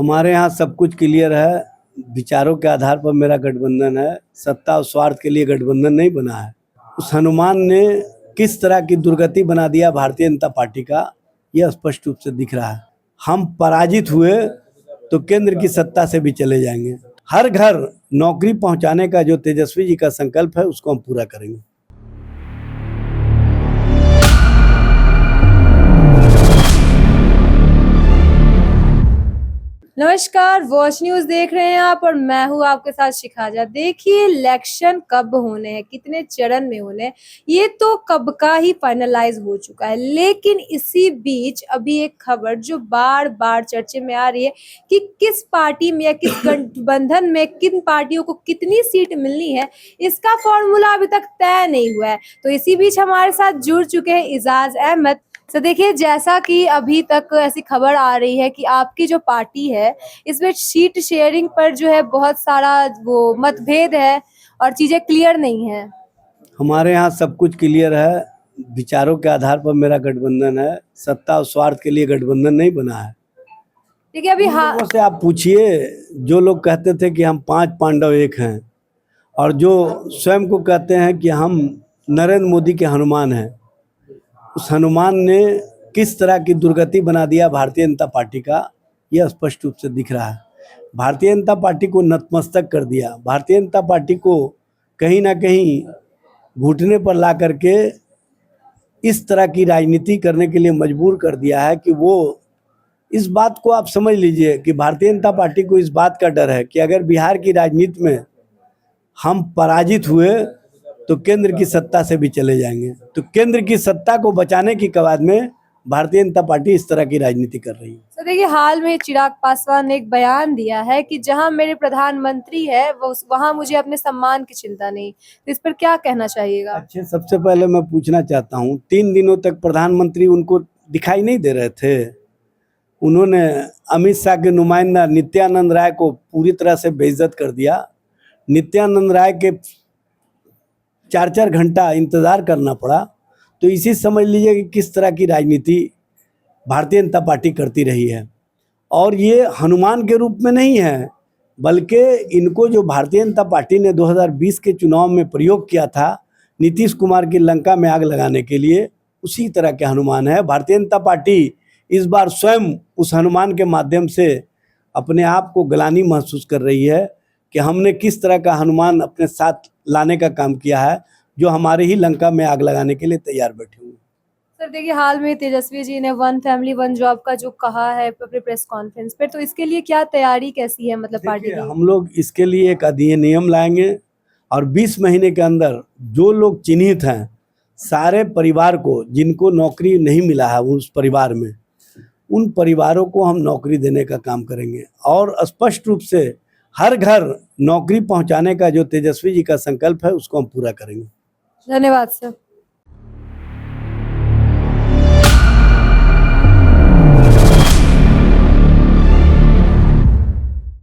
हमारे यहाँ सब कुछ क्लियर है। विचारों के आधार पर मेरा गठबंधन है। सत्ता और स्वार्थ के लिए गठबंधन नहीं बना है। उस हनुमान ने किस तरह की दुर्गति बना दिया भारतीय जनता पार्टी का, यह स्पष्ट रूप से दिख रहा है। हम पराजित हुए तो केंद्र की सत्ता से भी चले जाएंगे। हर घर नौकरी पहुंचाने का जो तेजस्वी जी का संकल्प है, उसको हम पूरा करेंगे। नमस्कार, वॉच न्यूज देख रहे हैं आप और मैं हूं आपके साथ शिखाजा। देखिए, इलेक्शन कब होने हैं, कितने चरण में होने हैं, ये तो कब का ही फाइनलाइज हो चुका है। लेकिन इसी बीच अभी एक खबर जो बार बार चर्चे में आ रही है कि किस पार्टी में या किस गठबंधन में किन पार्टियों को कितनी सीट मिलनी है, इसका फॉर्मूला अभी तक तय नहीं हुआ है। तो इसी बीच हमारे साथ जुड़ चुके हैं इजाज अहमद। तो देखिए, जैसा कि अभी तक ऐसी खबर आ रही है कि आपकी जो पार्टी है इसमें सीट शेयरिंग पर जो है बहुत सारा वो मतभेद है और चीजें क्लियर नहीं है। हमारे यहाँ सब कुछ क्लियर है। विचारों के आधार पर मेरा गठबंधन है। सत्ता और स्वार्थ के लिए गठबंधन नहीं बना है। देखिए, अभी लोगों से आप पूछिए, जो लोग कहते थे कि हम 5 पांडव एक हैं, और जो स्वयं को कहते हैं कि हम नरेंद्र मोदी के हनुमान हैं, उस हनुमान ने किस तरह की दुर्गति बना दिया भारतीय जनता पार्टी का, यह स्पष्ट रूप से दिख रहा है। भारतीय जनता पार्टी को नतमस्तक कर दिया। भारतीय जनता पार्टी को कहीं ना कहीं घुटने पर ला करके इस तरह की राजनीति करने के लिए मजबूर कर दिया है कि वो, इस बात को आप समझ लीजिए कि भारतीय जनता पार्टी को इस बात का डर है कि अगर बिहार की राजनीति में हम पराजित हुए तो केंद्र की सत्ता से भी चले जाएंगे। तो केंद्र की सत्ता को बचाने की कवायद में भारतीय जनता पार्टी इस तरह की राजनीति कर रही है। तो देखिए, हाल में चिराग पासवान ने एक बयान दिया है कि जहां मेरे प्रधानमंत्री है वो वहां मुझे अपने सम्मान की चिंता नहीं। तो इस पर क्या कहना चाहिएगा? अच्छा, सबसे पहले मैं पूछना चाहता हूँ, 3 दिनों तक प्रधानमंत्री उनको दिखाई नहीं दे रहे थे। उन्होंने अमित शाह के नुमाइंदा नित्यानंद राय को पूरी तरह से बेइज्जत कर दिया। नित्यानंद राय के 4-4 घंटा इंतज़ार करना पड़ा। तो इसी समझ लीजिए कि किस तरह की राजनीति भारतीय जनता पार्टी करती रही है। और ये हनुमान के रूप में नहीं है, बल्कि इनको जो भारतीय जनता पार्टी ने 2020 के चुनाव में प्रयोग किया था नीतीश कुमार की लंका में आग लगाने के लिए, उसी तरह के हनुमान है। भारतीय जनता पार्टी इस बार स्वयं उस हनुमान के माध्यम से अपने आप को ग्लानि महसूस कर रही है कि हमने किस तरह का हनुमान अपने साथ लाने का काम किया है, जो हमारे ही लंका में आग लगाने के लिए तैयार बैठे हुए। सर देखिए, हाल में तेजस्वी जी ने 1 फैमिली 1 जॉब का जो कहा है अपने प्रेस कॉन्फ्रेंस पर, तो इसके लिए क्या तैयारी कैसी है, मतलब पार्टी की? हम लोग इसके लिए एक अधिनियम लाएंगे और 20 महीने के अंदर जो लोग चिन्हित हैं, सारे परिवार को जिनको नौकरी नहीं मिला है उस परिवार में, उन परिवारों को हम नौकरी देने का काम करेंगे। और स्पष्ट रूप से हर घर नौकरी पहुंचाने का जो तेजस्वी जी का संकल्प है, उसको हम पूरा करेंगे। धन्यवाद सर।